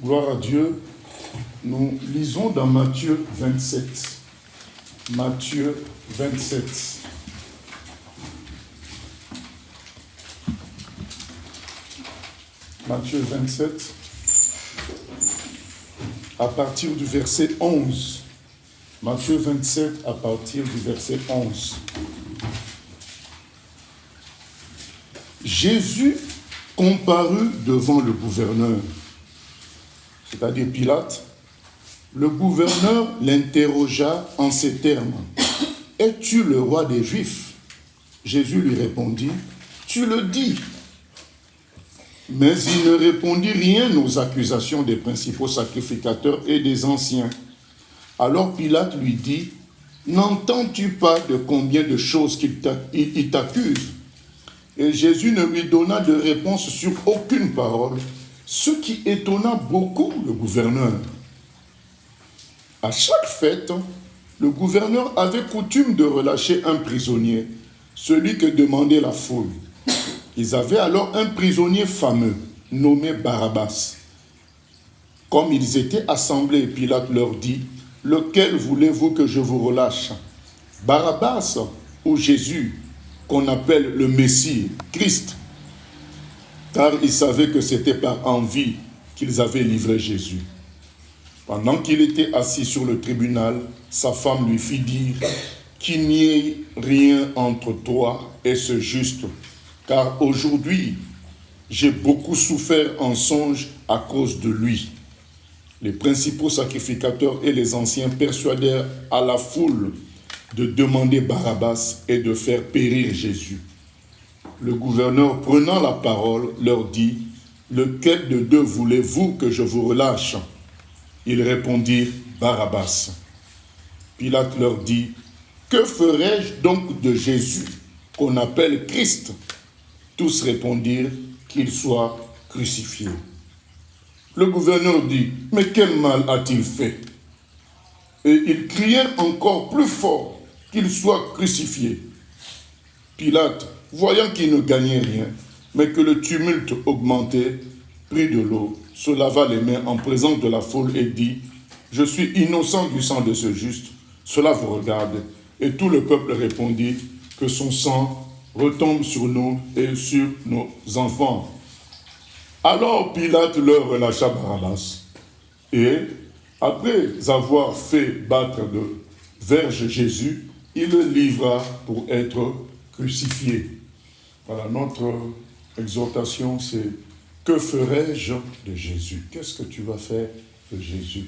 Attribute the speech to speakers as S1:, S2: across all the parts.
S1: Gloire à Dieu. Nous lisons dans Matthieu 27. Matthieu 27. Matthieu 27, à partir du verset 11. Matthieu 27, à partir du verset 11. Jésus comparut devant le gouverneur, c'est-à-dire Pilate. Le gouverneur l'interrogea en ces termes. « Es-tu le roi des Juifs ?» Jésus lui répondit, « Tu le dis. » Mais il ne répondit rien aux accusations des principaux sacrificateurs et des anciens. Alors Pilate lui dit, « N'entends-tu pas de combien de choses il t'accuse ?» Et Jésus ne lui donna de réponse sur aucune parole, ce qui étonna beaucoup le gouverneur. À chaque fête, le gouverneur avait coutume de relâcher un prisonnier, celui que demandait la foule. Ils avaient alors un prisonnier fameux, nommé Barabbas. Comme ils étaient assemblés, Pilate leur dit, « Lequel voulez-vous que je vous relâche, Barabbas ou Jésus, qu'on appelle le Messie, Christ ?» Car ils savaient que c'était par envie qu'ils avaient livré Jésus. Pendant qu'il était assis sur le tribunal, sa femme lui fit dire, « Qu'il n'y ait rien entre toi et ce juste, car aujourd'hui, j'ai beaucoup souffert en songe à cause de lui. » Les principaux sacrificateurs et les anciens persuadèrent à la foule de demander Barabbas et de faire périr Jésus. Le gouverneur, prenant la parole, leur dit, « Lequel de deux voulez-vous que je vous relâche ?» Ils répondirent, « Barabbas. » Pilate leur dit, « Que ferai-je donc de Jésus, qu'on appelle Christ ?» Tous répondirent, « Qu'il soit crucifié. » Le gouverneur dit, « Mais quel mal a-t-il fait ?» Et ils crièrent encore plus fort, « Qu'il soit crucifié. » Pilate, voyant qu'il ne gagnait rien, mais que le tumulte augmentait, prit de l'eau, se lava les mains en présence de la foule et dit, « Je suis innocent du sang de ce juste, cela vous regarde. » Et tout le peuple répondit, « Que son sang retombe sur nous et sur nos enfants. » Alors Pilate leur relâcha Barabbas, et après avoir fait battre de verge Jésus, il le livra pour être crucifié. Voilà, notre exhortation, c'est « Que ferai-je de Jésus ?» Qu'est-ce que tu vas faire de Jésus?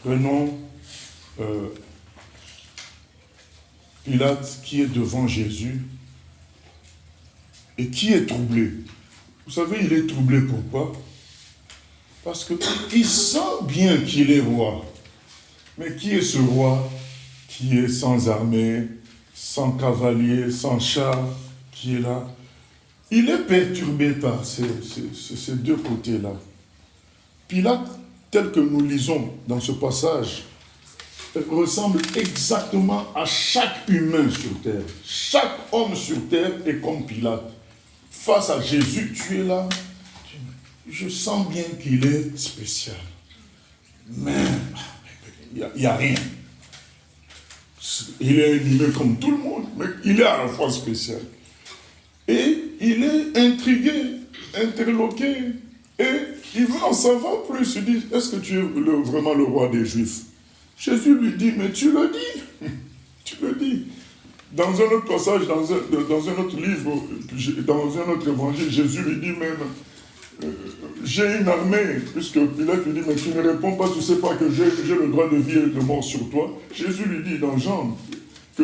S1: Prenons Pilate qui est devant Jésus et qui est troublé. Vous savez, il est troublé pourquoi? Parce qu'il sent bien qu'il est roi. Mais qui est ce roi qui est sans armée, sans cavalier, sans char, qui est là? Il est perturbé par ces deux côtés-là. Pilate, tel que nous lisons dans ce passage, ressemble exactement à chaque humain sur terre. Chaque homme sur terre est comme Pilate. Face à Jésus, tu es là. Je sens bien qu'il est spécial. Mais il n'y a rien. Il est animé comme tout le monde, mais il est à la fois spécial. Et il est intrigué, interloqué, et il veut en savoir plus. Il dit, est-ce que tu es vraiment le roi des Juifs? Jésus lui dit, mais tu le dis. Tu le dis. Dans un autre passage, dans un autre livre, dans un autre évangile, Jésus lui dit même, j'ai une armée, puisque Pilate lui dit, mais tu ne réponds pas, tu ne sais pas que j'ai le droit de vie et de mort sur toi. Jésus lui dit dans Jean, que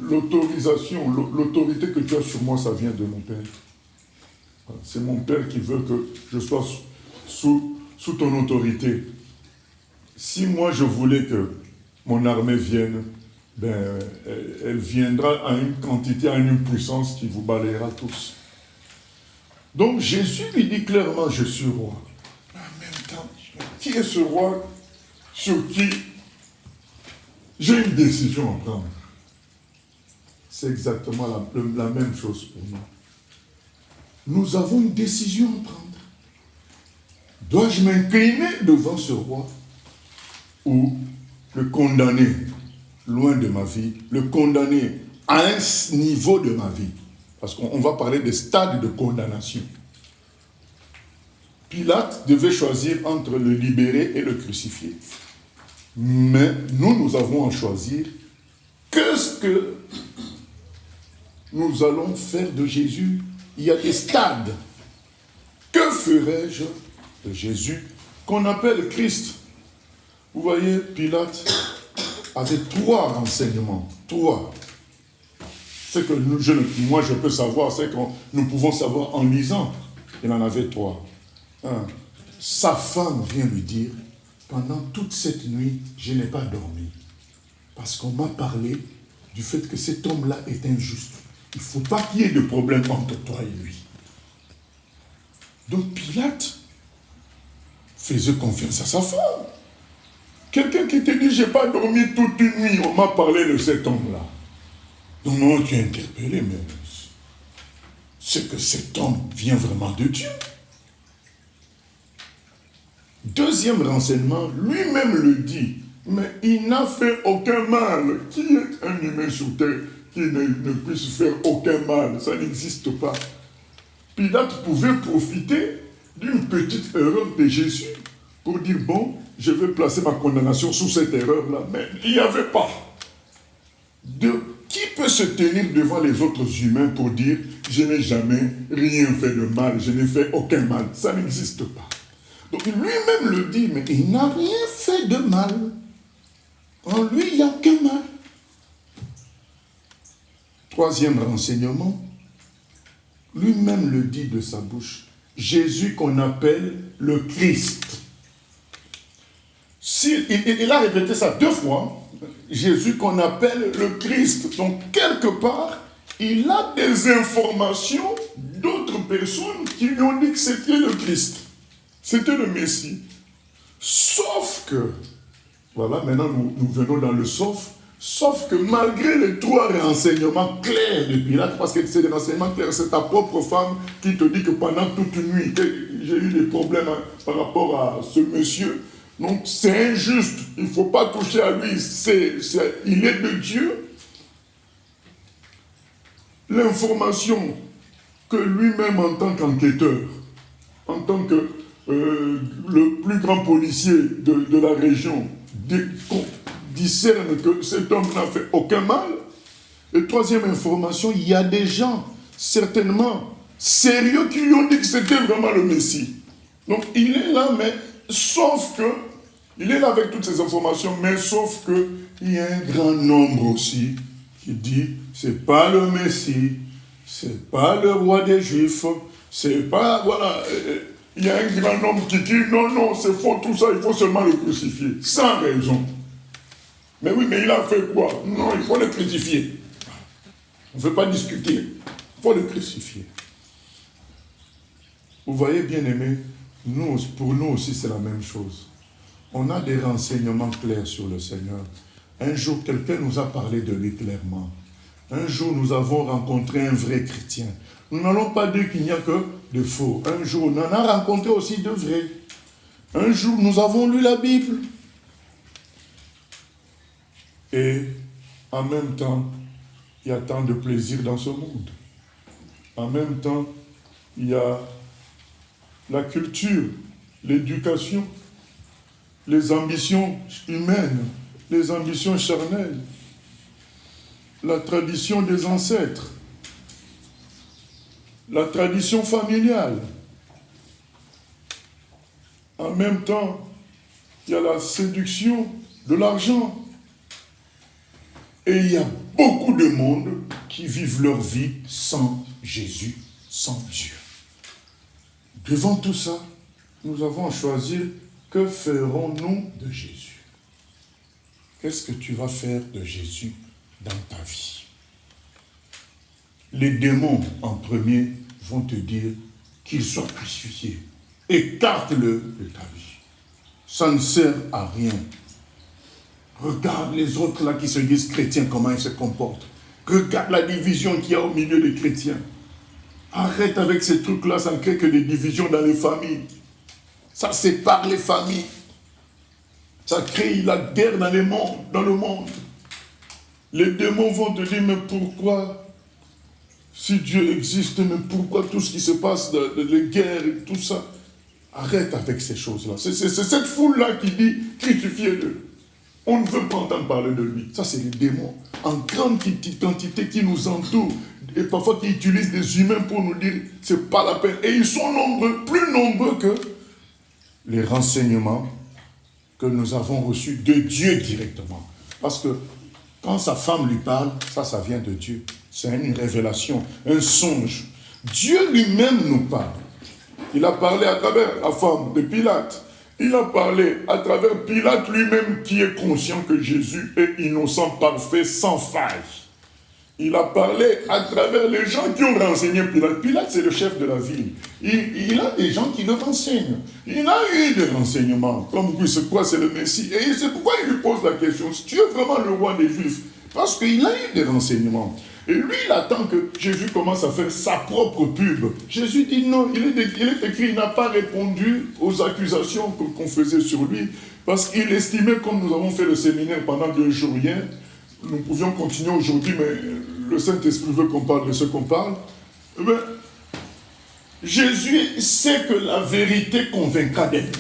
S1: l'autorité que tu as sur moi, ça vient de mon Père. C'est mon Père qui veut que je sois sous ton autorité. Si moi je voulais que mon armée vienne, ben, elle viendra à une quantité, à une puissance qui vous balayera tous. Donc Jésus lui dit clairement, je suis roi. Mais en même temps, qui est ce roi sur qui j'ai une décision à prendre? C'est exactement la même chose pour nous. Nous avons une décision à prendre. Dois-je m'incliner devant ce roi ou le condamner loin de ma vie, le condamner à un niveau de ma vie? Parce qu'on va parler des stades de condamnation. Pilate devait choisir entre le libérer et le crucifier. Mais nous avons à choisir qu'est-ce que nous allons faire de Jésus. Il y a des stades. Que ferais-je de Jésus qu'on appelle Christ? Vous voyez, Pilate avait 3 renseignements. 3. Ce que moi je peux savoir, c'est que nous pouvons savoir en lisant. Il en avait 3. 1. Sa femme vient lui dire, pendant toute cette nuit, je n'ai pas dormi. Parce qu'on m'a parlé du fait que cet homme-là est injuste. Il ne faut pas qu'il y ait de problème entre toi et lui. Donc Pilate faisait confiance à sa femme. Quelqu'un qui te dit, je n'ai pas dormi toute une nuit, on m'a parlé de cet homme-là. Donc non, tu es interpellé, mais c'est que cet homme vient vraiment de Dieu. Deuxième renseignement, lui-même le dit, mais il n'a fait aucun mal. Qui est un humain sur terre qui ne puisse faire aucun mal? Ça n'existe pas. Pilate pouvait profiter d'une petite erreur de Jésus pour dire, bon, je vais placer ma condamnation sous cette erreur-là. Mais il n'y avait pas. Qui peut se tenir devant les autres humains pour dire, je n'ai jamais rien fait de mal, je n'ai fait aucun mal? Ça n'existe pas. Donc lui-même le dit, mais il n'a rien fait de mal. En lui, il n'y a aucun mal. Troisième renseignement, lui-même le dit de sa bouche, Jésus qu'on appelle le Christ. Il a répété ça 2 fois, Jésus qu'on appelle le Christ. Donc quelque part, il a des informations d'autres personnes qui lui ont dit que c'était le Christ. C'était le Messie. Sauf que, voilà, maintenant nous venons dans le sauf que malgré les 3 renseignements clairs de Pilate, parce que c'est des renseignements clairs, c'est ta propre femme qui te dit que pendant toute une nuit, j'ai eu des problèmes par rapport à ce monsieur. Donc c'est injuste, il ne faut pas toucher à lui, il est de Dieu. L'information que lui-même en tant qu'enquêteur, en tant que le plus grand policier de la région, discerne que cet homme n'a fait aucun mal. Et troisième information, il y a des gens, certainement sérieux, qui lui ont dit que c'était vraiment le Messie. Donc il est là, mais sauf que, il est là avec toutes ces informations, mais sauf que, il y a un grand nombre aussi qui dit, c'est pas le Messie, c'est pas le roi des Juifs, c'est pas, voilà, il y a un grand nombre qui dit, non, c'est faux tout ça, il faut seulement le crucifier, sans raison. Mais oui, mais il a fait quoi? Non, il faut le crucifier. On ne veut pas discuter, il faut le crucifier. Vous voyez, bien-aimés, pour nous aussi, c'est la même chose. On a des renseignements clairs sur le Seigneur. Un jour, quelqu'un nous a parlé de lui clairement. Un jour, nous avons rencontré un vrai chrétien. Nous n'allons pas dire qu'il n'y a que de faux. Un jour, on en a rencontré aussi de vrais. Un jour, nous avons lu la Bible. Et en même temps, il y a tant de plaisir dans ce monde. En même temps, il y a la culture, l'éducation, les ambitions humaines, les ambitions charnelles, la tradition des ancêtres, la tradition familiale. En même temps, il y a la séduction de l'argent. Et il y a beaucoup de monde qui vivent leur vie sans Jésus, sans Dieu. Devant tout ça, nous avons à choisir que ferons-nous de Jésus? Qu'est-ce que tu vas faire de Jésus dans ta vie? Les démons, en premier, vont te dire qu'il soit crucifié. Écarte-le de ta vie. Ça ne sert à rien. Regarde les autres là qui se disent chrétiens, comment ils se comportent. Regarde la division qu'il y a au milieu des chrétiens. Arrête avec ces trucs-là, ça ne crée que des divisions dans les familles. Ça sépare les familles. Ça crée la guerre dans le monde. Les démons vont te dire, mais pourquoi, si Dieu existe, mais pourquoi tout ce qui se passe, les guerres et tout ça? Arrête avec ces choses-là. C'est cette foule-là qui dit, crucifiez-le. On ne veut pas entendre parler de lui. Ça, c'est les démons en grande quantité qui nous entourent. Et parfois qui utilisent des humains pour nous dire c'est pas la peine. Et ils sont nombreux, plus nombreux que les renseignements que nous avons reçus de Dieu directement. Parce que quand sa femme lui parle, ça vient de Dieu. C'est une révélation, un songe. Dieu lui-même nous parle. Il a parlé à travers la femme de Pilate. Il a parlé à travers Pilate lui-même qui est conscient que Jésus est innocent, parfait, sans faille. Il a parlé à travers les gens qui ont renseigné Pilate. Pilate, c'est le chef de la ville. Il a des gens qui le renseignent. Il a eu des renseignements, comme oui, c'est quoi, c'est le Messie. Et c'est pourquoi il lui pose la question, si tu es vraiment le roi des Juifs, parce qu'il a eu des renseignements. Et lui, il attend que Jésus commence à faire sa propre pub. Jésus dit non, il est écrit, il n'a pas répondu aux accusations qu'on faisait sur lui, parce qu'il estimait, comme nous avons fait le séminaire pendant 2 jours hier, nous pouvions continuer aujourd'hui, mais le Saint-Esprit veut qu'on parle de ce qu'on parle. Mais Jésus sait que la vérité convaincra d'elle.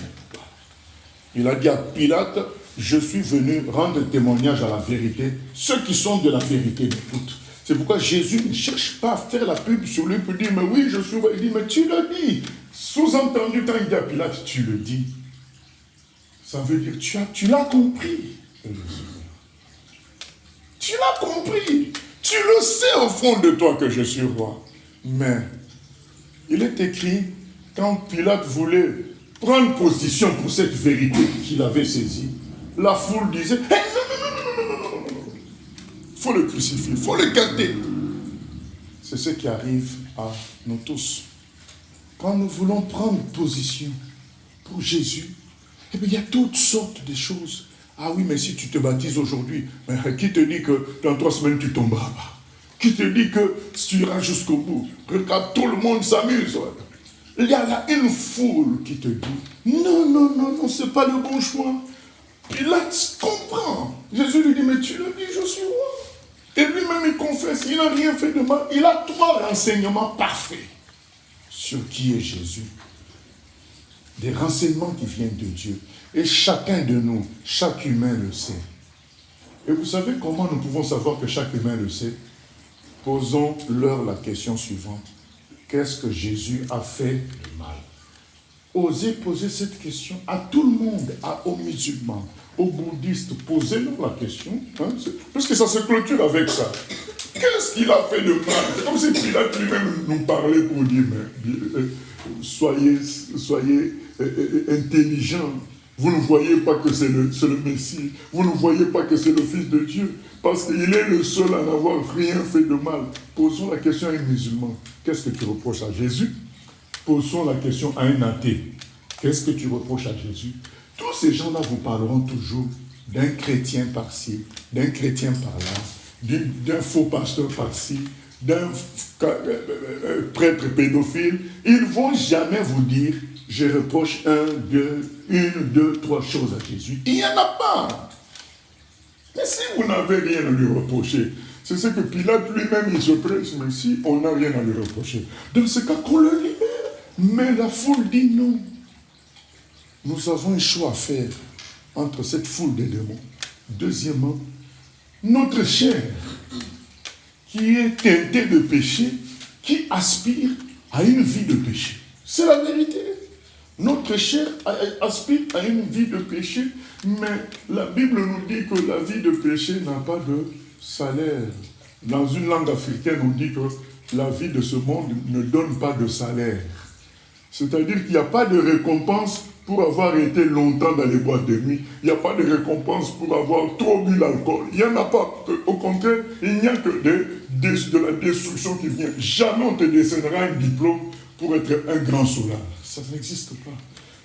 S1: Il a dit à Pilate, je suis venu rendre témoignage à la vérité. Ceux qui sont de la vérité m'écoutent. C'est pourquoi Jésus ne cherche pas à faire la pub sur lui pour dire, mais oui, je suis roi. Il dit, mais tu le dis. Sous-entendu, quand il dit à Pilate, tu le dis. Ça veut dire, tu l'as compris. Tu l'as compris. Tu le sais au fond de toi que je suis roi. Mais, il est écrit, quand Pilate voulait prendre position pour cette vérité qu'il avait saisie, la foule disait, hey, non, il faut le crucifier, il faut le garder. C'est ce qui arrive à nous tous. Quand nous voulons prendre position pour Jésus, eh bien, il y a toutes sortes de choses. Ah oui, mais si tu te baptises aujourd'hui, qui te dit que dans 3 semaines tu tomberas pas? Qui te dit que tu iras jusqu'au bout? Regarde, tout le monde s'amuse. Il y a là une foule qui te dit, non, c'est pas le bon choix. Pilate comprend. Jésus lui dit, mais tu le dis, je suis roi. Et lui-même, il confesse, il n'a rien fait de mal. Il a 3 renseignements parfaits sur qui est Jésus. Des renseignements qui viennent de Dieu. Et chacun de nous, chaque humain le sait. Et vous savez comment nous pouvons savoir que chaque humain le sait? Posons-leur la question suivante. Qu'est-ce que Jésus a fait de mal? Osez poser cette question à tout le monde, aux musulmans, aux bouddhistes. Posez-leur la question, parce que ça se clôture avec ça. Qu'est-ce qu'il a fait de mal? C'est comme si Pilate lui-même nous parlait pour dire, mais soyez intelligents. Vous ne voyez pas que c'est le Messie. Vous ne voyez pas que c'est le Fils de Dieu. Parce qu'il est le seul à n'avoir rien fait de mal. Posons la question à un musulman. Qu'est-ce que tu reproches à Jésus? Posons la question à un athée. Qu'est-ce que tu reproches à Jésus? Tous ces gens-là vous parleront toujours d'un chrétien par-ci, d'un chrétien par-là, d'un faux pasteur par-ci, d'un prêtre pédophile. Ils ne vont jamais vous dire « je reproche 1, 2, 3 choses à Jésus ». Il n'y en a pas. Mais si vous n'avez rien à lui reprocher, c'est ce que Pilate lui-même, il se prêche, mais si on n'a rien à lui reprocher, dans ce cas qu'on le libère. Mais la foule dit non. Nous avons un choix à faire entre cette foule de démons. Deuxièmement, notre chair, qui est teintée de péché, qui aspire à une vie de péché. C'est la vérité. Notre chair aspire à une vie de péché, mais la Bible nous dit que la vie de péché n'a pas de salaire. Dans une langue africaine, on dit que la vie de ce monde ne donne pas de salaire. C'est-à-dire qu'il n'y a pas de récompense pour avoir été longtemps dans les boîtes de nuit. Il n'y a pas de récompense pour avoir trop bu l'alcool. Il n'y en a pas. Au contraire, il n'y a que de la destruction qui vient. Jamais on te décernera un diplôme pour être un grand soulard. Ça n'existe pas.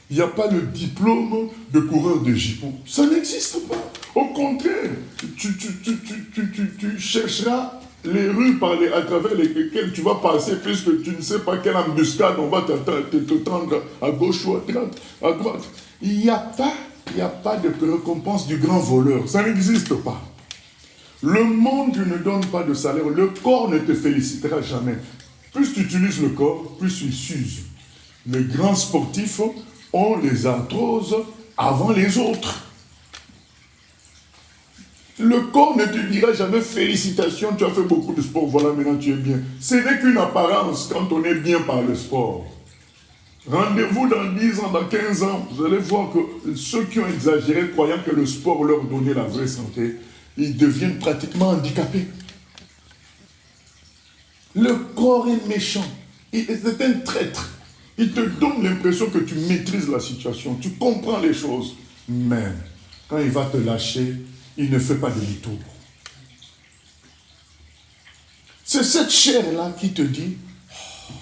S1: Il n'y a pas le diplôme de coureur de jippo. Ça n'existe pas. Au contraire, tu chercheras les rues à travers lesquelles tu vas passer, puisque tu ne sais pas quelle embuscade on va te tendre à gauche ou à droite. Il n'y a pas de récompense du grand voleur. Ça n'existe pas. Le monde ne donne pas de salaire. Le corps ne te félicitera jamais. Plus tu utilises le corps, plus il s'use. Les grands sportifs ont les arthroses avant les autres. Le corps ne te dira jamais félicitations, tu as fait beaucoup de sport, voilà maintenant tu es bien. Ce n'est qu'une apparence quand on est bien par le sport. Rendez-vous dans 10 ans, dans 15 ans, vous allez voir que ceux qui ont exagéré croyant que le sport leur donnait la vraie santé, ils deviennent pratiquement handicapés. Le corps est méchant, c'est un traître. Il te donne l'impression que tu maîtrises la situation, tu comprends les choses. Mais quand il va te lâcher, il ne fait pas demi-tour. C'est cette chair-là qui te dit, oh,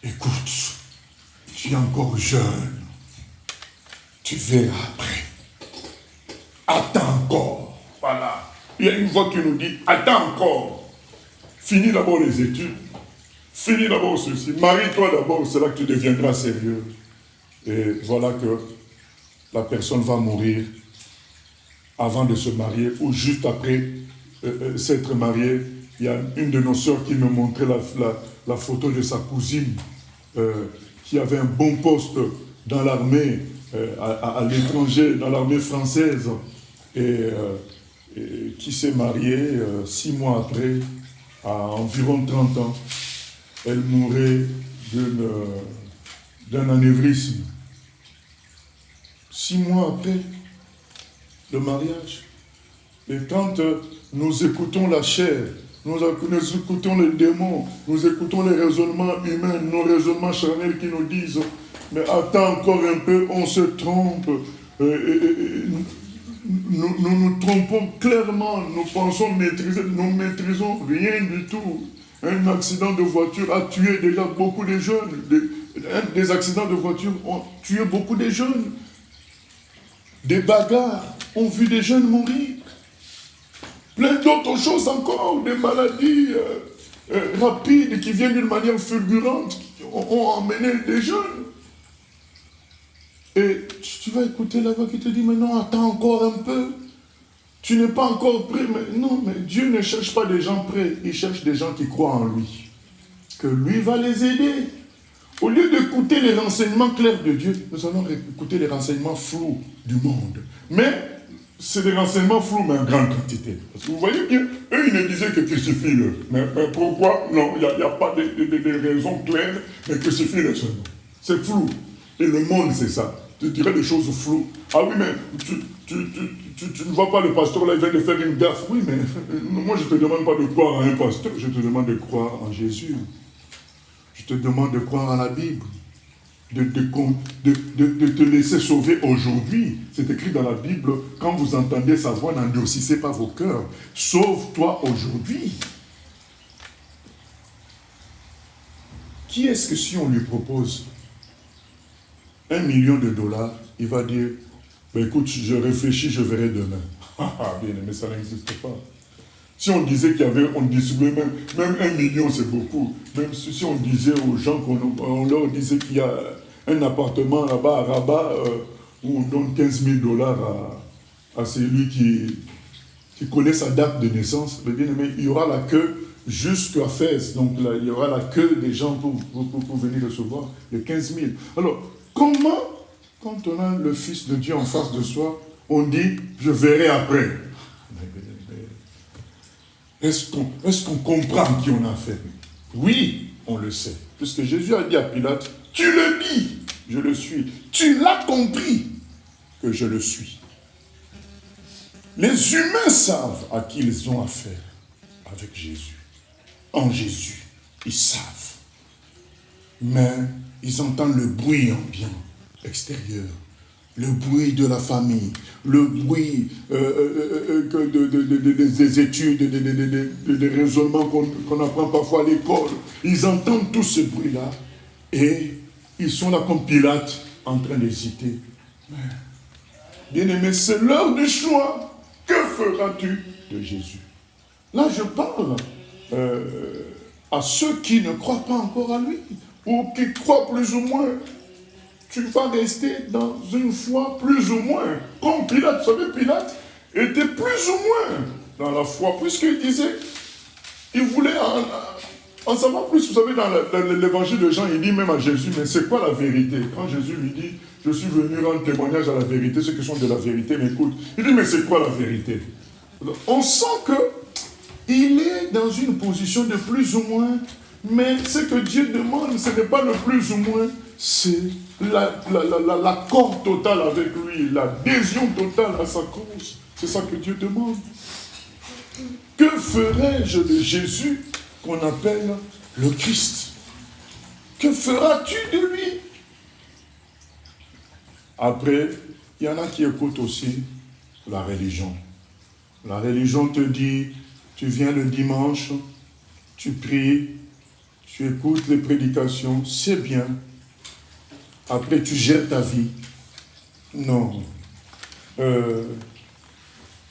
S1: écoute, tu es encore jeune, tu verras après. Attends encore. Voilà. Il y a une voix qui nous dit, attends encore. Finis d'abord les études. Finis d'abord ceci. Marie-toi d'abord, c'est là que tu deviendras sérieux. Et voilà que la personne va mourir avant de se marier ou juste après s'être mariée. Il y a une de nos sœurs qui me montrait la photo de sa cousine qui avait un bon poste dans l'armée, à l'étranger, dans l'armée française, et qui s'est mariée 6 mois après, à environ 30 ans. Elle mourait d'un anévrisme. 6 mois après le mariage. Et quand nous écoutons la chair, nous écoutons les démons, nous écoutons les raisonnements humains, nos raisonnements charnels qui nous disent « Mais attends encore un peu, on se trompe. » Nous nous trompons clairement, nous pensons maîtriser, nous ne maîtrisons rien du tout. Un accident de voiture a tué déjà beaucoup de jeunes. Des accidents de voiture ont tué beaucoup de jeunes. Des bagarres ont vu des jeunes mourir. Plein d'autres choses encore, des maladies rapides qui viennent d'une manière fulgurante, qui ont emmené des jeunes. Et tu vas écouter la voix qui te dit, mais non, attends encore un peu. Tu n'es pas encore prêt. Mais non, mais Dieu ne cherche pas des gens prêts, il cherche des gens qui croient en lui. Que lui va les aider. Au lieu d'écouter les renseignements clairs de Dieu, nous allons écouter les renseignements flous du monde. Mais c'est des renseignements flous, mais en grande quantité. Parce que vous voyez bien, eux, ils ne disaient que crucifie-le. Mais pourquoi? Non, il n'y a pas de raisons claires, mais crucifie-le seulement. C'est flou. Et le monde, c'est ça. Tu dirais des choses floues. Ah oui, mais tu ne vois pas le pasteur là, il vient de faire une gaffe. Oui, mais moi, je ne te demande pas de croire en un pasteur, je te demande de croire en Jésus. Je te demande de croire en la Bible, de te laisser sauver aujourd'hui. C'est écrit dans la Bible, quand vous entendez sa voix, n'endurcissez pas vos cœurs. Sauve-toi aujourd'hui. Qui est-ce que si on lui propose $1 million, il va dire, ben écoute, je réfléchis, je verrai demain. Bien aimé, ça n'existe pas. Si on disait qu'il y avait, on distribuait même $1 million, c'est beaucoup. Même si on disait aux gens, on leur disait qu'il y a un appartement là-bas à Rabat, où on donne $15 000 à celui qui connaît sa date de naissance, mais bien aimé, il y aura la queue jusqu'à Fès. Donc là, il y aura la queue des gens pour venir recevoir les 15 000. Alors, comment, quand on a le Fils de Dieu en face de soi, on dit, je verrai après? Est-ce qu'on comprend qui on a fait? Oui, on le sait. Puisque Jésus a dit à Pilate, tu le dis, je le suis. Tu l'as compris que je le suis. Les humains savent à qui ils ont affaire avec Jésus. En Jésus, ils savent. Mais ils entendent le bruit ambiant, extérieur. Le bruit de la famille, le bruit des études, des raisonnements qu'on apprend parfois à l'école. Ils entendent tout ce bruit-là et ils sont là comme Pilate en train d'hésiter. Bien-aimé, c'est l'heure du choix. Que feras-tu de Jésus? Là, je parle à ceux qui ne croient pas encore à lui, ou qui croient plus ou moins. Tu vas rester dans une foi plus ou moins. Comme Pilate, vous savez, Pilate était plus ou moins dans la foi, puisqu'il disait, il voulait en savoir plus. Vous savez, dans l'évangile de Jean, il dit même à Jésus, mais c'est quoi la vérité? Quand Jésus lui dit, je suis venu rendre témoignage à la vérité, ceux qui sont de la vérité m'écoutent. Il dit, mais c'est quoi la vérité? On sent qu'il est dans une position de plus ou moins, mais ce que Dieu demande, ce n'est pas le plus ou moins, c'est l'accord total avec lui, l'adhésion totale à sa cause. C'est ça que Dieu demande. Que ferais-je de Jésus qu'on appelle le Christ? Que feras-tu de lui? Après, il y en a qui écoutent aussi la religion. La religion te dit, tu viens le dimanche, tu pries, tu écoutes les prédications, c'est bien. Après, tu gères ta vie. Non.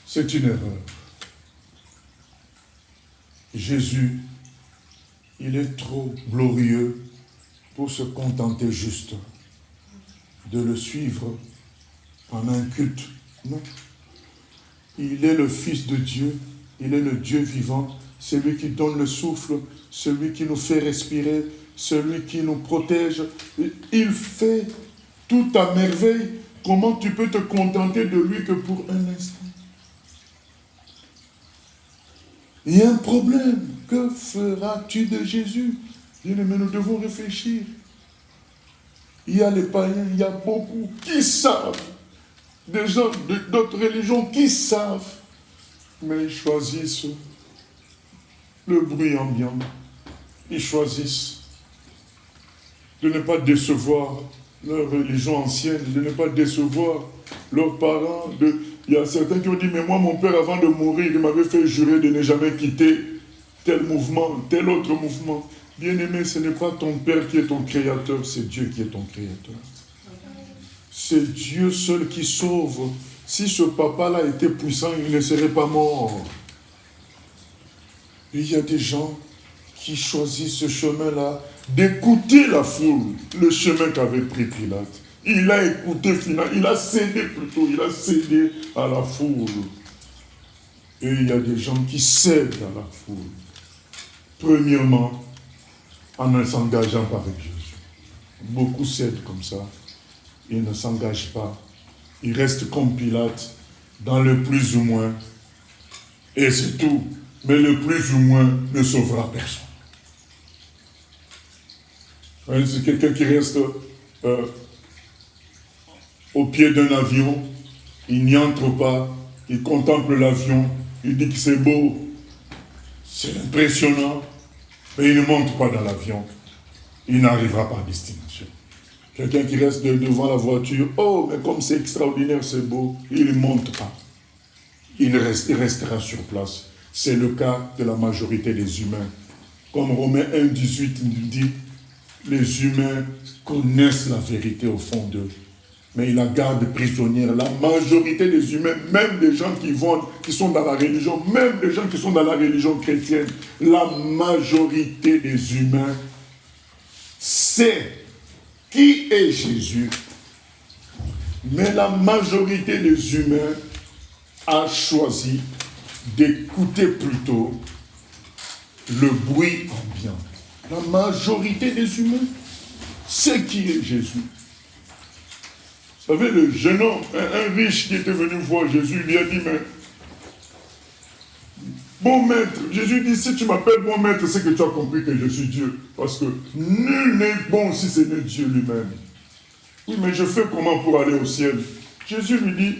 S1: C'est une erreur. Jésus, il est trop glorieux pour se contenter juste de le suivre en un culte. Non. Il est le Fils de Dieu, il est le Dieu vivant, celui qui donne le souffle, celui qui nous fait respirer, celui qui nous protège. Il fait tout à merveille. Comment tu peux te contenter de lui que pour un instant? Il y a un problème. Que feras-tu de Jésus? Bien-aimés, nous devons réfléchir. Il y a les païens, il y a beaucoup qui savent. Des gens d'autres religions qui savent. Mais ils choisissent le bruit ambiant. Ils choisissent de ne pas décevoir leur religion ancienne, de ne pas décevoir leurs parents. Il y a certains qui ont dit, mais moi, mon père, avant de mourir, il m'avait fait jurer de ne jamais quitter tel mouvement, tel autre mouvement. Bien-aimé, ce n'est pas ton père qui est ton créateur, c'est Dieu qui est ton créateur. C'est Dieu seul qui sauve. Si ce papa-là était puissant, il ne serait pas mort. Il y a des gens qui choisissent ce chemin-là, d'écouter la foule, le chemin qu'avait pris Pilate. Il a écouté finalement, il a cédé plutôt, il a cédé à la foule. Et il y a des gens qui cèdent à la foule. Premièrement, en ne s'engageant pas avec Jésus. Beaucoup cèdent comme ça. Ils ne s'engagent pas. Ils restent comme Pilate, dans le plus ou moins. Et c'est tout. Mais le plus ou moins ne sauvera personne. C'est quelqu'un qui reste au pied d'un avion, il n'y entre pas, il contemple l'avion, il dit que c'est beau, c'est impressionnant, mais il ne monte pas dans l'avion, il n'arrivera pas à destination. Quelqu'un qui reste devant la voiture, oh, mais comme c'est extraordinaire, c'est beau, il ne monte pas. Il restera sur place. C'est le cas de la majorité des humains. Comme Romains 1,18 nous dit, les humains connaissent la vérité au fond d'eux, mais ils la gardent prisonnière. La majorité des humains, même des gens qui sont dans la religion, même des gens qui sont dans la religion chrétienne, la majorité des humains sait qui est Jésus, mais la majorité des humains a choisi d'écouter plutôt le bruit ambiant. La majorité des humains sait qui est Jésus. Vous savez, le jeune homme, un riche qui était venu voir Jésus, lui a dit, mais bon maître, Jésus dit, si tu m'appelles bon maître, c'est que tu as compris que je suis Dieu. Parce que nul n'est bon si ce n'est Dieu lui-même. Oui, mais je fais comment pour aller au ciel? Jésus lui dit,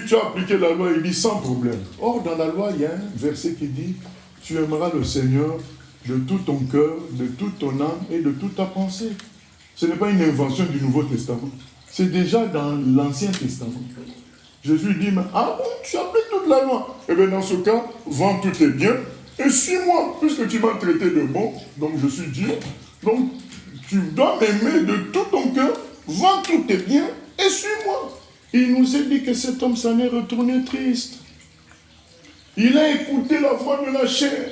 S1: tu as appliqué la loi, il dit sans problème. Or, dans la loi, il y a un verset qui dit, tu aimeras le Seigneur de tout ton cœur, de toute ton âme et de toute ta pensée. Ce n'est pas une invention du Nouveau Testament. C'est déjà dans l'Ancien Testament. Jésus dit, mais, ah bon, tu appliques toute la loi. Eh bien, dans ce cas, vends tous tes biens et suis-moi, puisque tu m'as traité de bon, donc je suis Dieu. Donc, tu dois m'aimer de tout ton cœur, vends tous tes biens et suis-moi. Il nous a dit que cet homme s'en est retourné triste. Il a écouté la voix de la chair,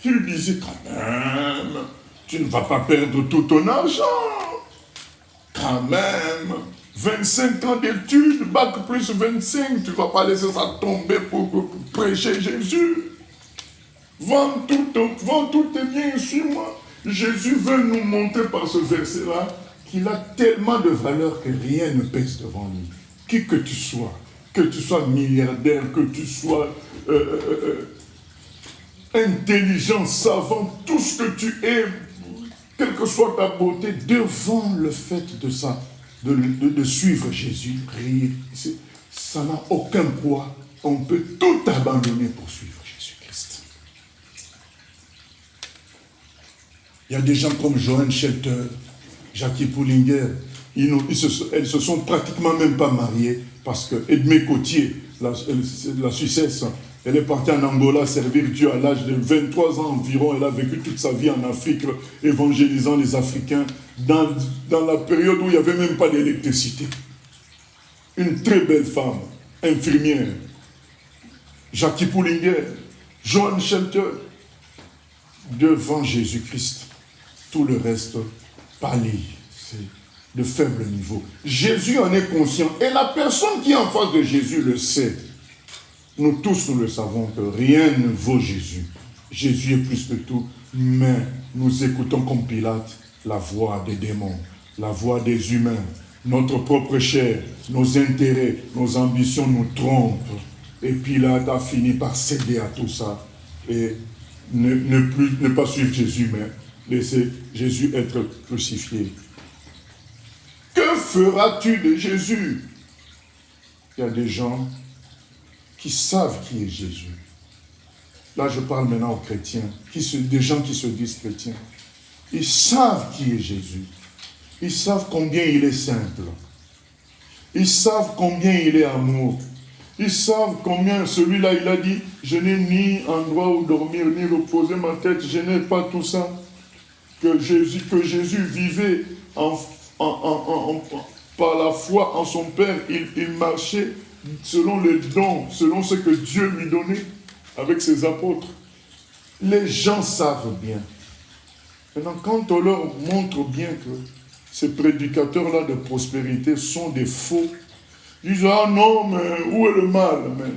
S1: Tu lui disais quand même, tu ne vas pas perdre tout ton argent. Quand même, 25 ans d'études, bac plus 25, tu ne vas pas laisser ça tomber pour prêcher Jésus. Vends tous tes biens, suis-moi. Jésus veut nous montrer par ce verset-là qu'il a tellement de valeur que rien ne pèse devant lui. Qui que tu sois milliardaire, que tu sois intelligent, savant, tout ce que tu es, quelle que soit ta beauté, devant le fait de ça, de suivre Jésus, ça n'a aucun poids. On peut tout abandonner pour suivre Jésus-Christ. Il y a des gens comme Johan Shelter, Jackie Pullinger, elles se sont pratiquement même pas mariées parce que Edmé Cotier, la Suissesse, elle est partie en Angola servir Dieu à l'âge de 23 ans environ. Elle a vécu toute sa vie en Afrique, évangélisant les Africains, dans la période où il n'y avait même pas d'électricité. Une très belle femme, infirmière. Jackie Pullinger, Johan Shelter, devant Jésus-Christ. Tout le reste, pâlit, c'est de faible niveau. Jésus en est conscient. Et la personne qui est en face de Jésus le sait. Nous tous, nous le savons que rien ne vaut Jésus. Jésus est plus que tout, mais nous écoutons comme Pilate la voix des démons, la voix des humains. Notre propre chair, nos intérêts, nos ambitions nous trompent. Et Pilate a fini par céder à tout ça et ne pas suivre Jésus, mais laisser Jésus être crucifié. Que feras-tu de Jésus? Il y a des gens qui savent qui est Jésus. Là, je parle maintenant aux chrétiens, des gens qui se disent chrétiens. Ils savent qui est Jésus. Ils savent combien il est simple. Ils savent combien il est amour. Ils savent combien celui-là, il a dit, je n'ai ni endroit où dormir, ni reposer ma tête, je n'ai pas tout ça. Que Jésus vivait par la foi en son Père, il marchait selon les dons, selon ce que Dieu lui donnait avec ses apôtres. Les gens savent bien. Maintenant, quand on leur montre bien que ces prédicateurs-là de prospérité sont des faux, ils disent, ah non, mais où est le mal? Mais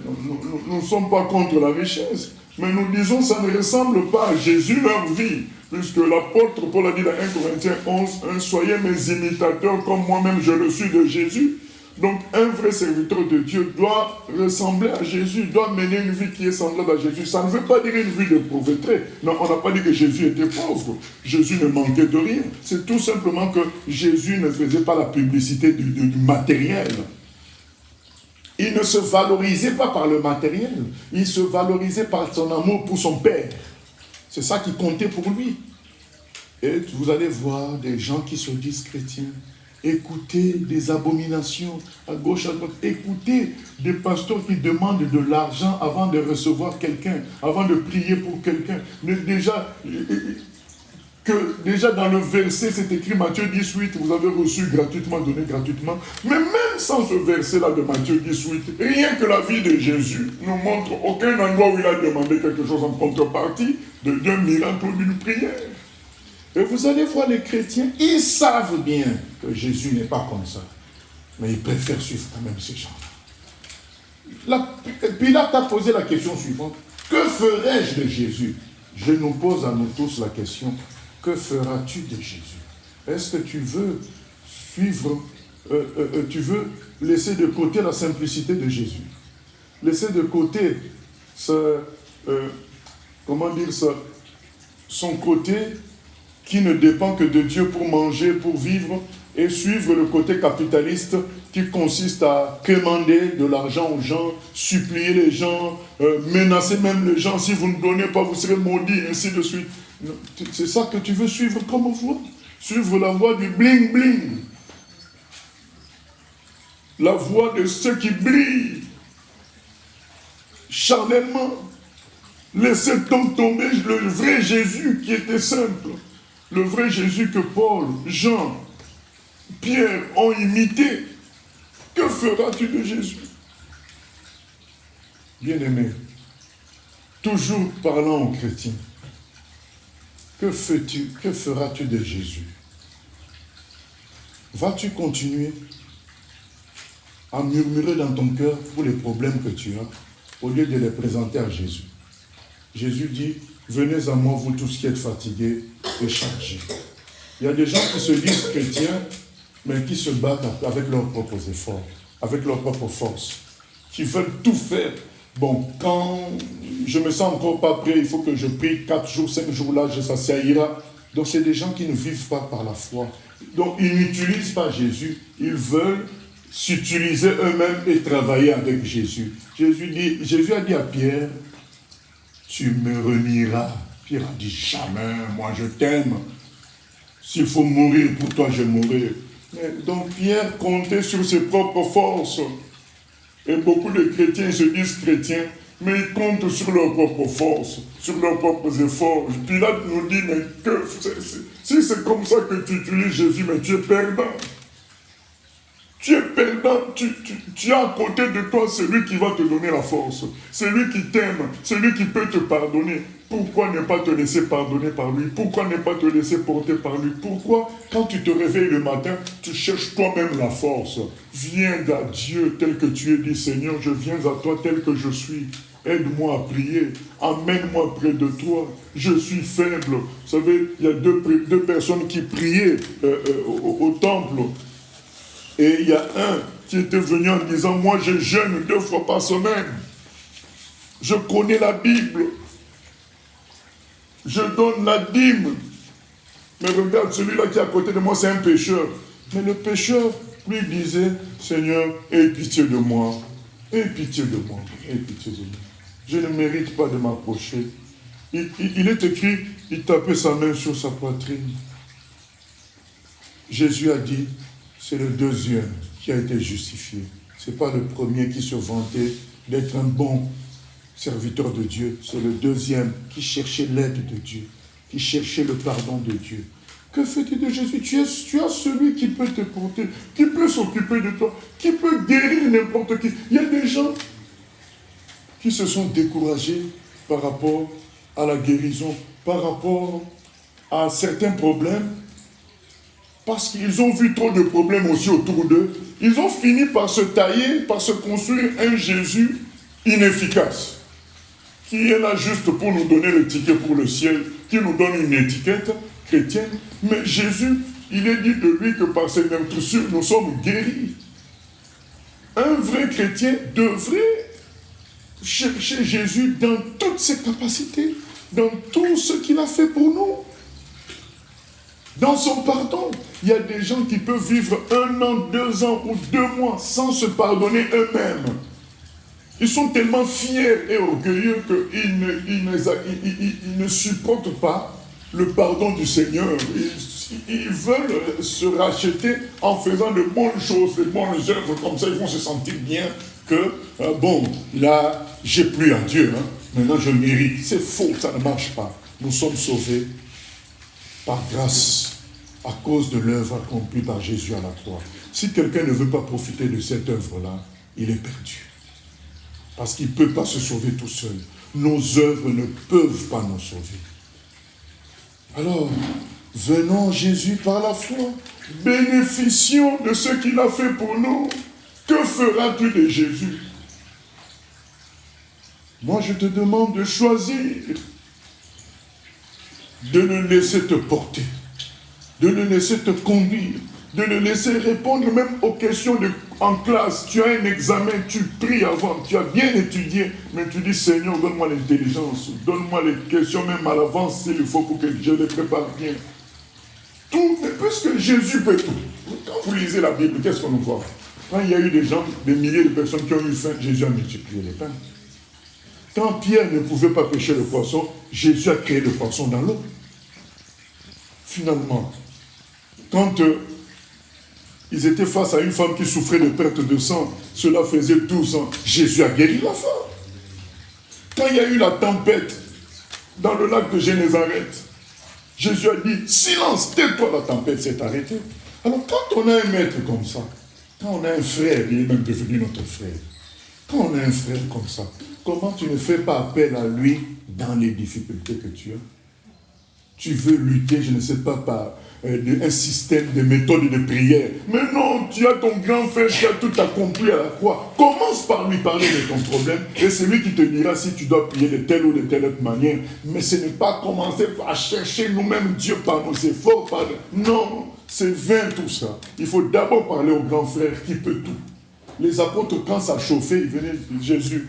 S1: nous ne sommes pas contre la richesse. Mais nous disons, ça ne ressemble pas à Jésus, leur vie. Puisque l'apôtre Paul a dit dans 1 Corinthiens 11, soyez mes imitateurs comme moi-même je le suis de Jésus. Donc un vrai serviteur de Dieu doit ressembler à Jésus, doit mener une vie qui est semblable à Jésus. Ça ne veut pas dire une vie de pauvreté. Non, on n'a pas dit que Jésus était pauvre. Jésus ne manquait de rien. C'est tout simplement que Jésus ne faisait pas la publicité du matériel. Il ne se valorisait pas par le matériel. Il se valorisait par son amour pour son Père. C'est ça qui comptait pour lui. Et vous allez voir des gens qui se disent chrétiens, écoutez des abominations à gauche, à droite, écoutez des pasteurs qui demandent de l'argent avant de recevoir quelqu'un, avant de prier pour quelqu'un. Déjà dans le verset, c'est écrit Matthieu 18, vous avez reçu gratuitement, donné gratuitement. Mais même sans ce verset-là de Matthieu 18, rien que la vie de Jésus nous montre aucun endroit où il a demandé quelque chose en contrepartie d'un miracle ou d'une prière. Et vous allez voir les chrétiens, ils savent bien que Jésus n'est pas comme ça. Mais ils préfèrent suivre quand même ces gens-là. Pilate a posé la question suivante. Que ferais-je de Jésus? Je nous pose à nous tous la question. Que feras-tu de Jésus? Est-ce que tu veux suivre, tu veux laisser de côté la simplicité de Jésus? Laisser de côté son côté qui ne dépend que de Dieu pour manger, pour vivre, et suivre le côté capitaliste qui consiste à quémander de l'argent aux gens, supplier les gens, menacer même les gens, si vous ne donnez pas, vous serez maudits, ainsi de suite. C'est ça que tu veux suivre comme voie? Suivre la voie du bling-bling. La voie de ceux qui brillent charnellement. Laissez donc tomber le vrai Jésus qui était simple. Le vrai Jésus que Paul, Jean, Pierre ont imité. Que feras-tu de Jésus? Bien-aimé, toujours parlant aux chrétiens, que feras-tu de Jésus? Vas-tu continuer à murmurer dans ton cœur pour les problèmes que tu as, au lieu de les présenter à Jésus? Jésus dit, venez à moi, vous tous qui êtes fatigués et chargés. Il y a des gens qui se disent chrétiens, mais qui se battent avec leurs propres efforts, avec leurs propres forces, qui veulent tout faire. Bon, quand je me sens encore pas prêt, il faut que je prie 4 jours, 5 jours là, ça ira. Donc c'est des gens qui ne vivent pas par la foi. Donc ils n'utilisent pas Jésus, ils veulent s'utiliser eux-mêmes et travailler avec Jésus. Jésus a dit à Pierre, tu me renieras. Pierre a dit, jamais, moi je t'aime. S'il faut mourir pour toi, je mourrai. Donc Pierre comptait sur ses propres forces. Et beaucoup de chrétiens se disent chrétiens, mais ils comptent sur leurs propres forces, sur leurs propres efforts. Pilate nous dit, mais si c'est comme ça que tu utilises Jésus, mais tu es perdant. Tu es perdant, tu as à côté de toi celui qui va te donner la force, celui qui t'aime, celui qui peut te pardonner. Pourquoi ne pas te laisser pardonner par lui? Pourquoi ne pas te laisser porter par lui? Pourquoi, quand tu te réveilles le matin, tu cherches toi-même la force? Viens à Dieu tel que tu es, dit Seigneur, je viens à toi tel que je suis. Aide-moi à prier, amène-moi près de toi, je suis faible. Vous savez, il y a deux personnes qui priaient au temple. Et il y a un qui était venu en disant, moi je jeûne 2 fois par semaine. Je connais la Bible. Je donne la dîme. Mais regarde, celui-là qui est à côté de moi, c'est un pécheur. Mais le pécheur lui disait, Seigneur, aie pitié de moi. Aie pitié de moi. Aie pitié de moi. Je ne mérite pas de m'approcher. Il est écrit, il tapait sa main sur sa poitrine. Jésus a dit, c'est le deuxième qui a été justifié. Ce n'est pas le premier qui se vantait d'être un bon serviteur de Dieu. C'est le deuxième qui cherchait l'aide de Dieu, qui cherchait le pardon de Dieu. Que fais-tu de Jésus? Tu as celui qui peut te porter, qui peut s'occuper de toi, qui peut guérir n'importe qui. Il y a des gens qui se sont découragés par rapport à la guérison, par rapport à certains problèmes, parce qu'ils ont vu trop de problèmes aussi autour d'eux. Ils ont fini par se tailler, par se construire un Jésus inefficace, qui est là juste pour nous donner le ticket pour le ciel, qui nous donne une étiquette chrétienne. Mais Jésus, il est dit de lui que par ses meurtrissures, nous sommes guéris. Un vrai chrétien devrait chercher Jésus dans toutes ses capacités, dans tout ce qu'il a fait pour nous. Dans son pardon, il y a des gens qui peuvent vivre 1 an, 2 ans ou 2 mois sans se pardonner eux-mêmes. Ils sont tellement fiers et orgueilleux qu'ils ne supportent pas le pardon du Seigneur. Ils veulent se racheter en faisant de bonnes choses, de bonnes œuvres, comme ça ils vont se sentir bien que, bon, là, j'ai plus à Dieu, hein. Maintenant je mérite. C'est faux, ça ne marche pas. Nous sommes sauvés par grâce, à cause de l'œuvre accomplie par Jésus à la croix. Si quelqu'un ne veut pas profiter de cette œuvre-là, il est perdu. Parce qu'il ne peut pas se sauver tout seul. Nos œuvres ne peuvent pas nous sauver. Alors, venons Jésus par la foi. Bénéficions de ce qu'il a fait pour nous. Que feras-tu de Jésus? Moi, je te demande de choisir, de le laisser te porter, de le laisser te conduire, de le laisser répondre même aux questions en classe. Tu as un examen, tu pries avant, tu as bien étudié, mais tu dis, Seigneur, donne-moi l'intelligence, donne-moi les questions même à l'avance s'il faut pour que je les prépare bien. Tout, puisque Jésus peut tout. Quand vous lisez la Bible, qu'est-ce qu'on nous voit? Quand il y a eu des gens, des milliers de personnes qui ont eu faim, Jésus a multiplié les pains. Quand Pierre ne pouvait pas pêcher le poisson, Jésus a créé le poisson dans l'eau. Finalement, quand ils étaient face à une femme qui souffrait de perte de sang, cela faisait 12 ans, Jésus a guéri la femme. Quand il y a eu la tempête dans le lac de Génézareth, Jésus a dit, silence, tais-toi, la tempête s'est arrêtée. Alors quand on a un maître comme ça, quand on a un frère, il est même devenu notre frère, quand on a un frère comme ça, comment tu ne fais pas appel à lui dans les difficultés que tu as? Tu veux lutter, je ne sais pas, par un système de méthodes de prière. Mais non, tu as ton grand frère qui a tout accompli à la croix. Commence par lui parler de ton problème et c'est lui qui te dira si tu dois prier de telle ou de telle autre manière. Mais ce n'est pas commencer à chercher nous-mêmes Dieu par nos efforts. Non, c'est vain tout ça. Il faut d'abord parler au grand frère qui peut tout. Les apôtres, quand ça chauffait, ils venaient de Jésus.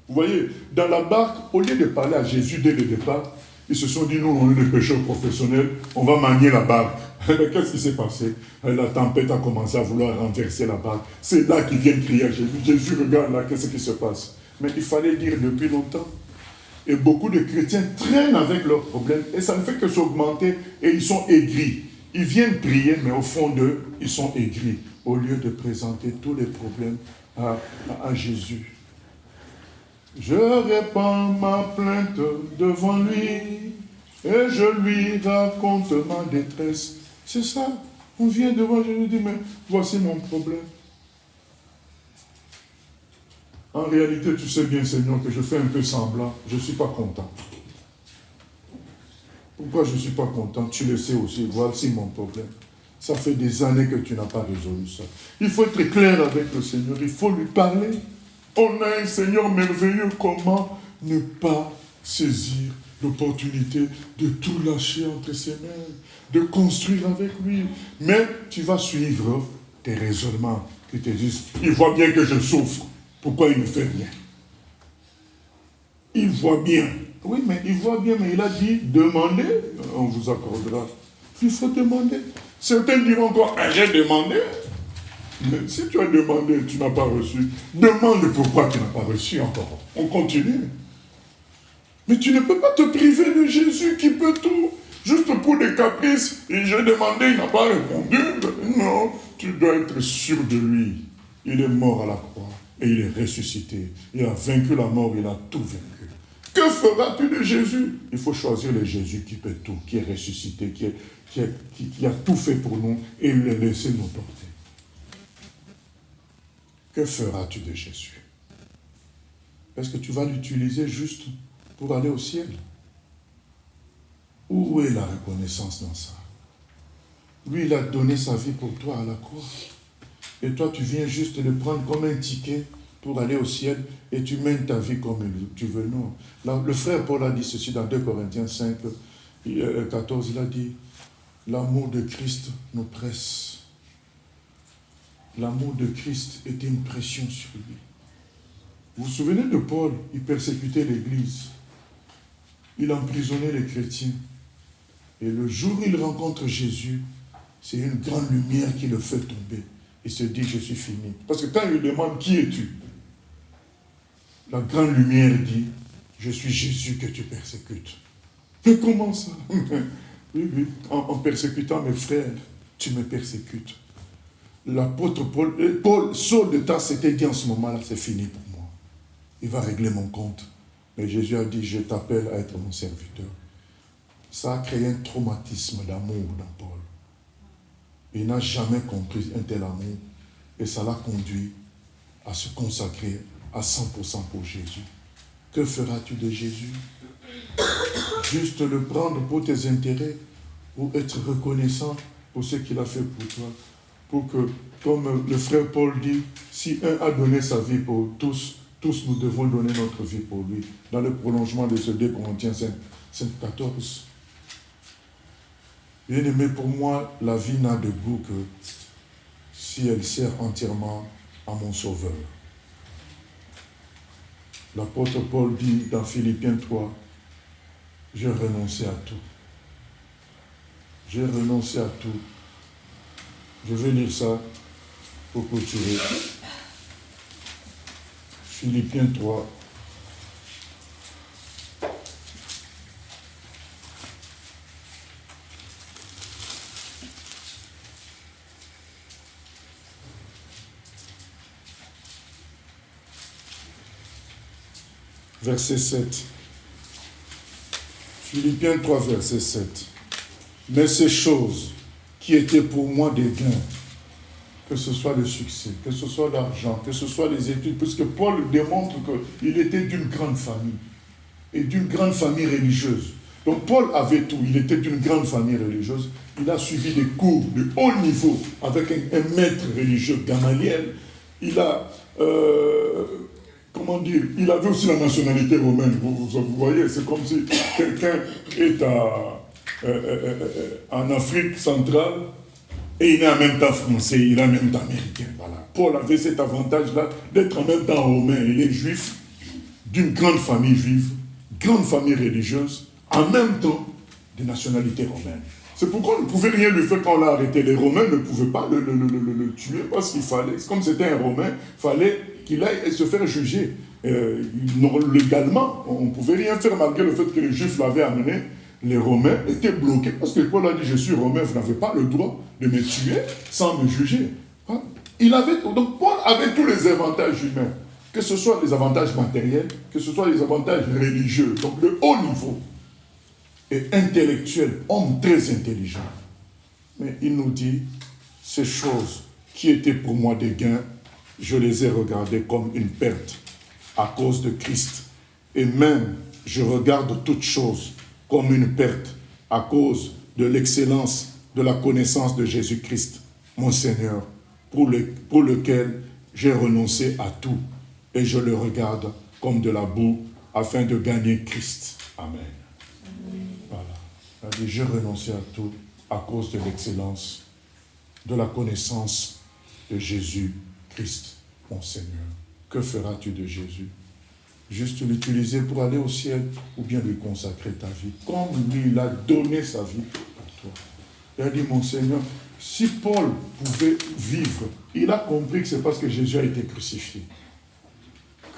S1: Vous voyez, dans la barque, au lieu de parler à Jésus dès le départ, ils se sont dit, nous, on est des pêcheurs professionnels, on va manier la barque. Mais qu'est-ce qui s'est passé? La tempête a commencé à vouloir renverser la barque. C'est là qu'ils viennent crier à Jésus. Jésus, regarde là, qu'est-ce qui se passe? Mais il fallait dire depuis longtemps. Et beaucoup de chrétiens traînent avec leurs problèmes et ça ne fait que s'augmenter et ils sont aigris. Ils viennent prier, mais au fond d'eux, ils sont aigris. Au lieu de présenter tous les problèmes à Jésus. Je répands ma plainte devant lui et je lui raconte ma détresse. C'est ça. On vient devant Jésus et dit, mais voici mon problème. En réalité, tu sais bien, Seigneur, que je fais un peu semblant. Je ne suis pas content. Pourquoi je ne suis pas content? Tu le sais aussi. Voici mon problème. Ça fait des années que tu n'as pas résolu ça. Il faut être clair avec le Seigneur. Il faut lui parler. On a un Seigneur merveilleux. Comment ne pas saisir l'opportunité de tout lâcher entre ses mains, de construire avec lui? Mais tu vas suivre tes raisonnements qui te disent, il voit bien que je souffre. Pourquoi il ne fait rien? Il voit bien. Oui, mais il voit bien, mais il a dit, demandez, on vous accordera. Il faut demander. Certains diront encore, j'ai demandé. Mais si tu as demandé, tu n'as pas reçu. Demande pourquoi tu n'as pas reçu encore. On continue. Mais tu ne peux pas te priver de Jésus qui peut tout. Juste pour des caprices. Et j'ai demandé, il n'a pas répondu. Non, tu dois être sûr de lui. Il est mort à la croix et il est ressuscité. Il a vaincu la mort, il a tout vaincu. Que feras-tu de Jésus? Il faut choisir le Jésus qui peut tout, qui est ressuscité, qui a tout fait pour nous et le laisser nous porter. Que feras-tu de Jésus? Est-ce que tu vas l'utiliser juste pour aller au ciel? Où est la reconnaissance dans ça? Lui, il a donné sa vie pour toi à la croix. Et toi, tu viens juste le prendre comme un ticket pour aller au ciel et tu mènes ta vie comme tu veux. Non. Là, le frère Paul a dit ceci dans 2 Corinthiens 5, 14, il a dit, l'amour de Christ nous presse. L'amour de Christ était une pression sur lui. Vous vous souvenez de Paul? Il persécutait l'Église. Il emprisonnait les chrétiens. Et le jour où il rencontre Jésus, c'est une grande lumière qui le fait tomber. Il se dit, je suis fini. Parce que quand il lui demande, qui es-tu? La grande lumière dit, je suis Jésus que tu persécutes. Mais comment ça? Oui, en persécutant mes frères, tu me persécutes. L'apôtre Paul, Saul de Tarse s'était dit en ce moment-là, c'est fini pour moi. Il va régler mon compte. Mais Jésus a dit, je t'appelle à être mon serviteur. Ça a créé un traumatisme d'amour dans Paul. Il n'a jamais compris un tel amour. Et ça l'a conduit à se consacrer à 100% pour Jésus. Que feras-tu de Jésus? Juste le prendre pour tes intérêts ou être reconnaissant pour ce qu'il a fait pour toi? Pour que, comme le frère Paul dit, si un a donné sa vie pour tous, tous nous devons donner notre vie pour lui. Dans le prolongement de ce 2 Corinthiens 5, 14. Bien aimé, pour moi, la vie n'a de goût que si elle sert entièrement à mon Sauveur. L'apôtre Paul dit dans Philippiens 3, j'ai renoncé à tout. J'ai renoncé à tout. Je vais lire ça pour clôturer. Philippiens 3. Verset 7. Philippiens 3, verset 7. Mais ces choses qui étaient pour moi des gains, que ce soit le succès, que ce soit l'argent, que ce soit les études, puisque Paul démontre qu'il était d'une grande famille, et d'une grande famille religieuse. Donc Paul avait tout, il était d'une grande famille religieuse, il a suivi des cours de haut niveau avec un maître religieux, Gamaliel. Il a, comment dire, il avait aussi la nationalité romaine, vous voyez, c'est comme si quelqu'un est en Afrique centrale et il est en même temps français, il est en même temps américain. Voilà. Paul avait cet avantage-là d'être en même temps romain. Il est juif, d'une grande famille juive, grande famille religieuse, en même temps de nationalité romaine. C'est pourquoi on ne pouvait rien lui faire quand on l'a arrêté. Les Romains ne pouvaient pas le tuer parce qu'il fallait, comme c'était un Romain, il fallait qu'il aille se faire juger. Légalement, on ne pouvait rien faire malgré le fait que les Juifs l'avaient amené. Les Romains étaient bloqués parce que Paul a dit « Je suis Romain, vous n'avez pas le droit de me tuer sans me juger. » Donc Paul avait tous les avantages humains, que ce soit les avantages matériels, que ce soit les avantages religieux, donc le haut niveau. Et intellectuel, homme très intelligent. Mais il nous dit, ces choses qui étaient pour moi des gains, je les ai regardées comme une perte à cause de Christ. Et même, je regarde toutes choses comme une perte à cause de l'excellence de la connaissance de Jésus-Christ, mon Seigneur, pour lequel j'ai renoncé à tout. Et je le regarde comme de la boue afin de gagner Christ. Amen. Voilà. J'ai renoncé à tout à cause de l'excellence, de la connaissance de Jésus-Christ, mon Seigneur. Que feras-tu de Jésus? Juste l'utiliser pour aller au ciel ou bien lui consacrer ta vie, comme lui, il a donné sa vie pour toi. Il a dit, mon Seigneur, si Paul pouvait vivre, il a compris que c'est parce que Jésus a été crucifié.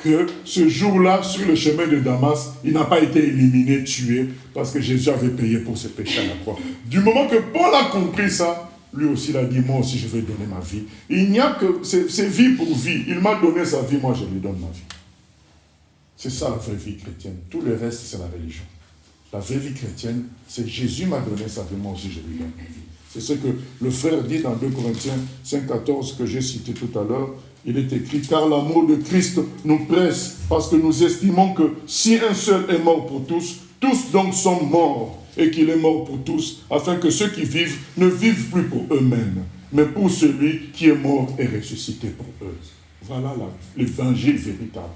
S1: Que ce jour-là, sur le chemin de Damas, il n'a pas été éliminé, tué, parce que Jésus avait payé pour ses péchés à la croix. Du moment que Paul a compris ça, lui aussi il a dit, moi aussi je vais donner ma vie. Il n'y a que, c'est vie pour vie. Il m'a donné sa vie, moi je lui donne ma vie. C'est ça la vraie vie chrétienne. Tout le reste, c'est la religion. La vraie vie chrétienne, c'est Jésus m'a donné sa vie, moi aussi je lui donne ma vie. C'est ce que le frère dit dans 2 Corinthiens 5,14 que j'ai cité tout à l'heure. Il est écrit, car l'amour de Christ nous presse, parce que nous estimons que si un seul est mort pour tous, tous donc sont morts, et qu'il est mort pour tous, afin que ceux qui vivent ne vivent plus pour eux-mêmes, mais pour celui qui est mort et ressuscité pour eux. Voilà l'évangile véritable.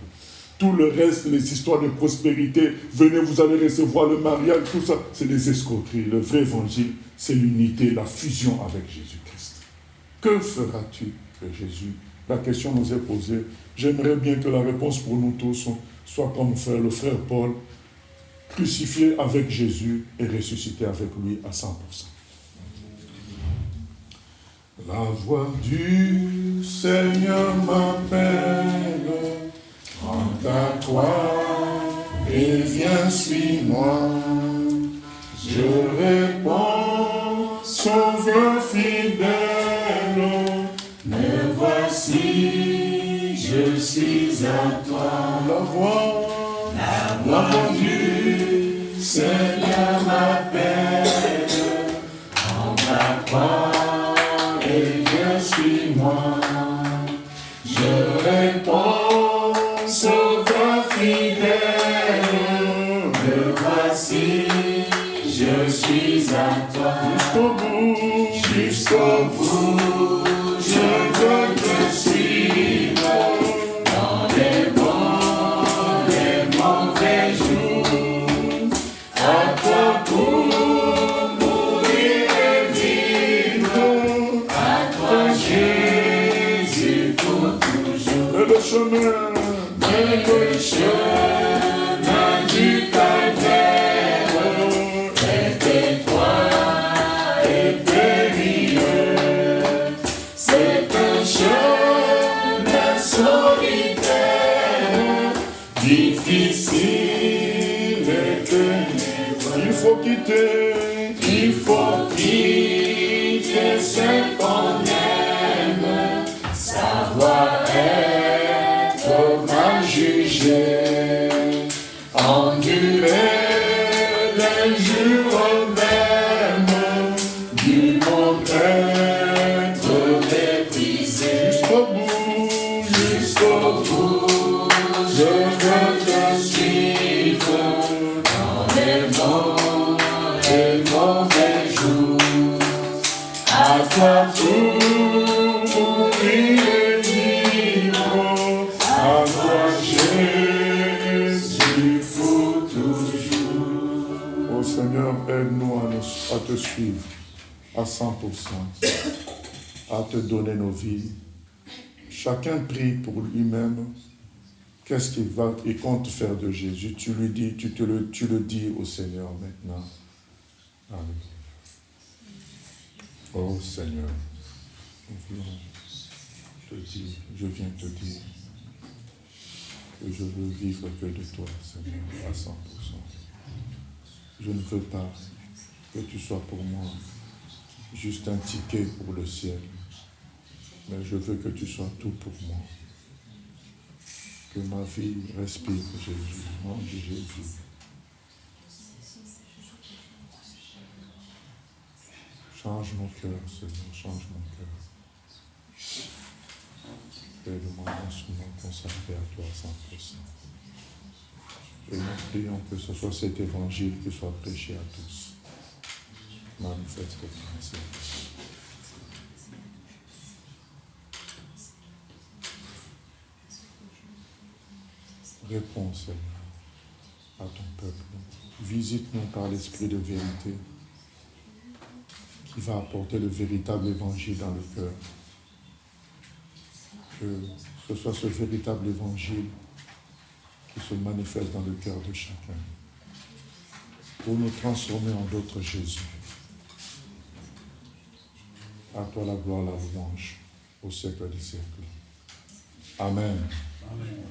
S1: Tout le reste, les histoires de prospérité, venez, vous allez recevoir le mariage, tout ça, c'est des escroqueries. Le vrai évangile, c'est l'unité, la fusion avec Jésus-Christ. Que feras-tu de Jésus? La question nous est posée. J'aimerais bien que la réponse pour nous tous soit comme le frère Paul, crucifié avec Jésus et ressuscité avec lui à 100%. La voix du Seigneur m'appelle, prends ta croix et viens, suis-moi. Je réponds, Sauveur fidèle, me voici, je suis à toi. La voix du Seigneur m'appelle, prends ta croix et viens, suis-moi. Je réponds, Sauveur fidèle, me voici, je suis à toi. Jusqu'au bout, je veux te suivre dans les bons, les mauvais jours. À toi pour mourir et vivre, à toi Jésus pour toujours. Et le chemin du calvaire est étroit et périlleux. C'est un chemin solitaire, difficile et ténébreux. Il faut quitter ce qu'on aime, savoir être mal jugé, endurer l'injure même, du monde être méprisé. Jusqu'au bout, je veux te suivre dans les monts. te suivre à 100%, à te donner nos vies. Chacun prie pour lui-même. Qu'est-ce qu'il va et compte faire de Jésus? Tu lui dis, tu le dis au Seigneur maintenant. Amen. Oh Seigneur, je viens te dire que je veux vivre que de toi, Seigneur, à 100%. Je ne veux pas que tu sois pour moi juste un ticket pour le ciel, mais je veux que tu sois tout pour moi. Que ma vie respire Jésus, nom de Jésus. Change mon cœur, Seigneur, change mon cœur. Fais-le-moi un instrument consacré à toi à 100%. Et nous prions que ce soit cet évangile qui soit prêché à tous. Manifeste-toi, Seigneur. Réponds, Seigneur, à ton peuple. Visite-nous par l'esprit de vérité qui va apporter le véritable évangile dans le cœur. Que ce soit ce véritable évangile qui se manifeste dans le cœur de chacun pour nous transformer en d'autres Jésus. À toi la gloire, la louange au siècle des siècles. Amen. Amen.